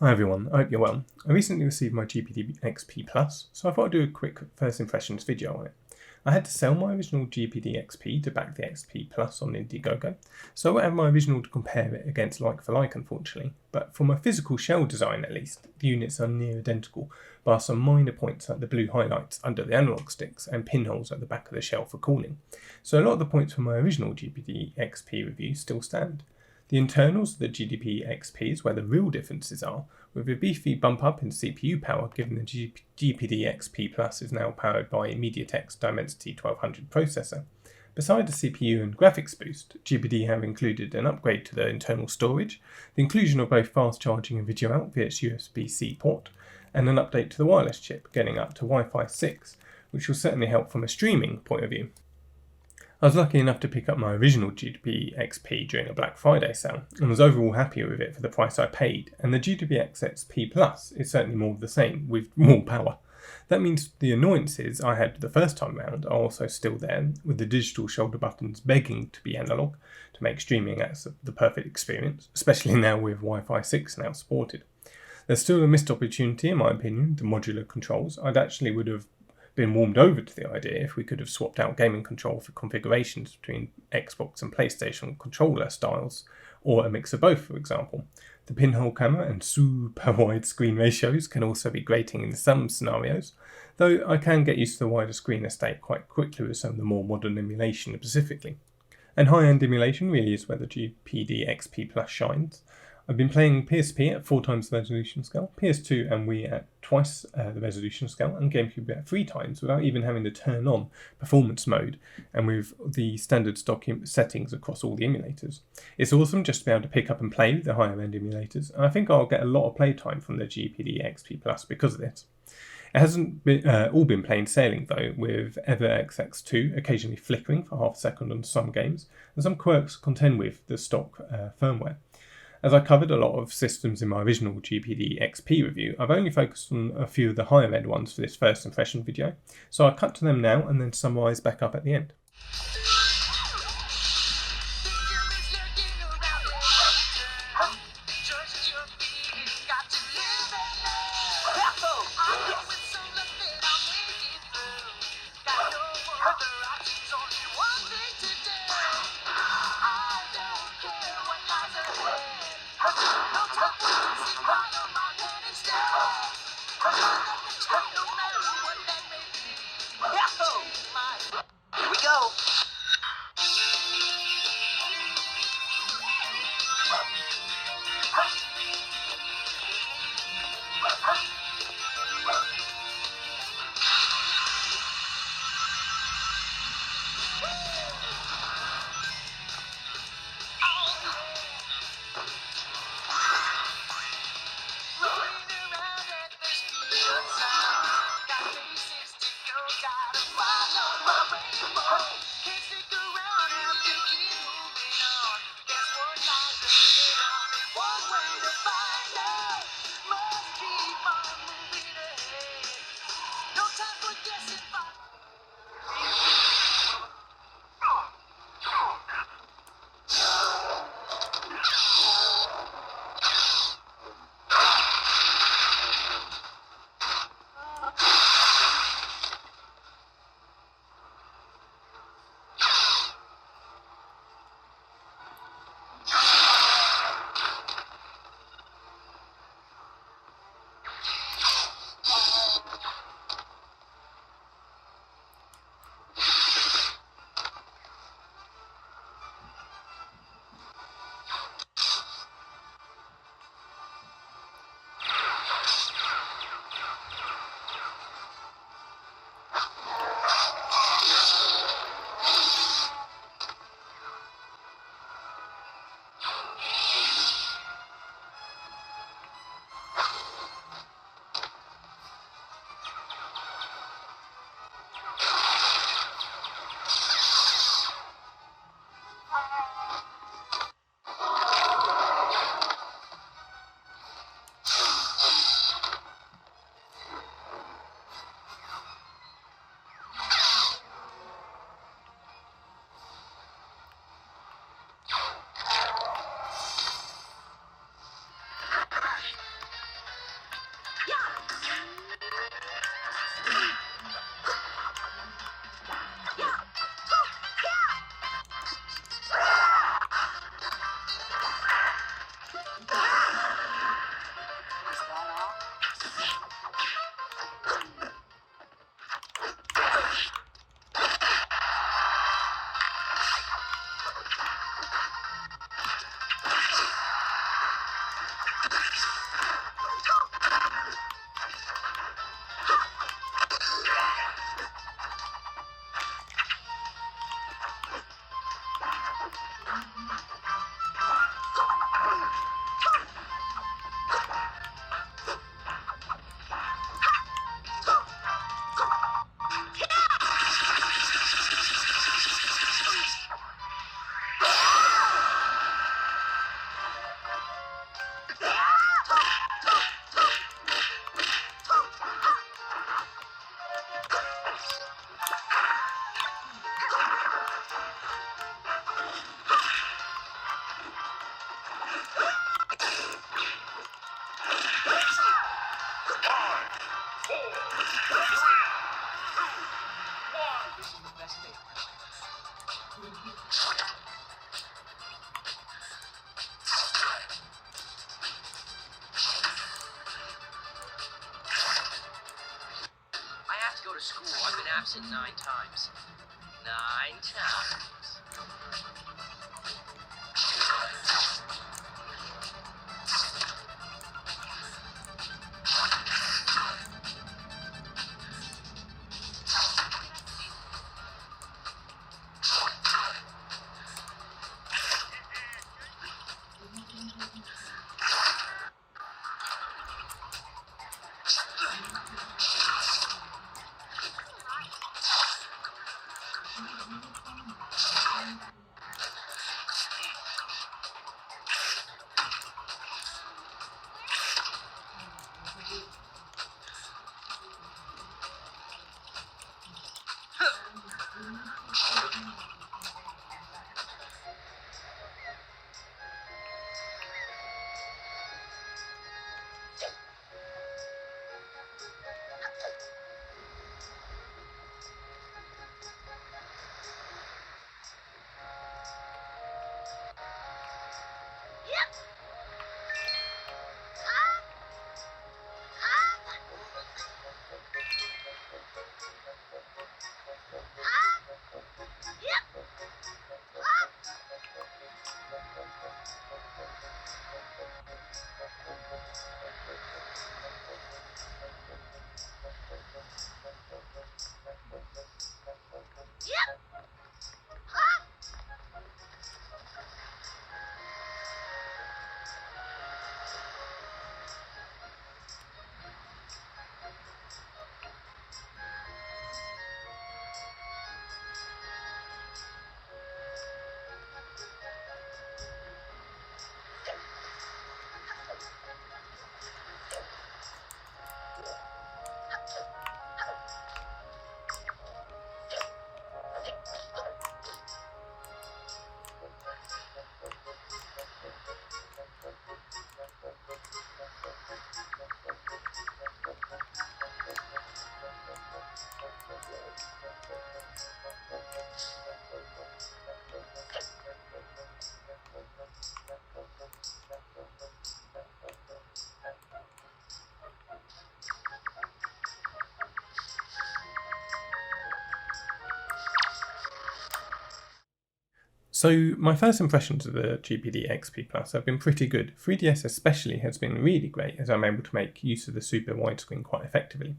Hi everyone, I hope you're well. I recently received my GPD XP Plus, so I thought I'd do a quick first impressions video on it. I had to sell my original GPD XP to back the XP Plus on Indiegogo, so I won't have my original to compare it against like for like unfortunately, but from a physical shell design at least, the units are near identical, bar some minor points like the blue highlights under the analog sticks and pinholes at the back of the shell for cooling. So a lot of the points from my original GPD XP review still stand. The internals of the GDP XP is where the real differences are, with a beefy bump up in CPU power given the GPD XP Plus is now powered by MediaTek's Dimensity 1200 processor. Besides the CPU and graphics boost, GPD have included an upgrade to the internal storage, the inclusion of both fast charging and video out via its USB-C port, and an update to the wireless chip, getting up to Wi-Fi 6, which will certainly help from a streaming point of view. I was lucky enough to pick up my original GDP XP during a Black Friday sale and was overall happy with it for the price I paid, and the GDP XP Plus is certainly more of the same, with more power. That means the annoyances I had the first time round are also still there, with the digital shoulder buttons begging to be analog to make streaming the perfect experience, especially now with Wi-Fi 6 now supported. There's still a missed opportunity in my opinion, the modular controls. I'd actually would have been warmed over to the idea if we could have swapped out gaming control for configurations between Xbox and PlayStation controller styles, or a mix of both, for example. The pinhole camera and super wide screen ratios can also be grating in some scenarios, though I can get used to the wider screen estate quite quickly with some of the more modern emulation specifically. And high-end emulation really is where the GPD XP Plus shines. I've been playing PSP at 4 times the resolution scale, PS2 and Wii at twice the resolution scale, and Gamecube at 3 times without even having to turn on performance mode, and with the standard stock settings across all the emulators. It's awesome just to be able to pick up and play the higher end emulators, and I think I'll get a lot of playtime from the GPD XP Plus because of this. It hasn't all been plain sailing though, with EverXX2 occasionally flickering for half a second on some games, and some quirks contend with the stock firmware. As I covered a lot of systems in my original GPD XP review, I've only focused on a few of the higher end ones for this first impression video, so I'll cut to them now and then summarise back up at the end. Here we go. One way to find out, must keep on. press it 9 times. 9 times. So my first impressions of the GPD XP Plus have been pretty good. 3DS especially has been really great as I'm able to make use of the super widescreen quite effectively.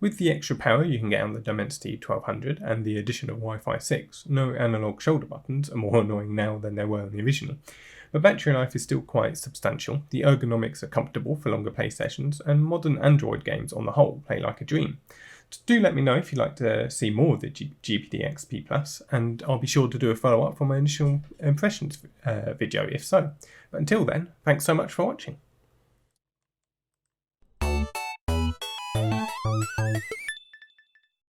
With the extra power you can get on the Dimensity 1200 and the addition of Wi-Fi 6, no analog shoulder buttons are more annoying now than they were in the original. But battery life is still quite substantial, the ergonomics are comfortable for longer play sessions, and modern Android games on the whole play like a dream. Do let me know if you'd like to see more of the GPD XP Plus, and I'll be sure to do a follow-up from my initial impressions video if so. But until then, thanks so much for watching.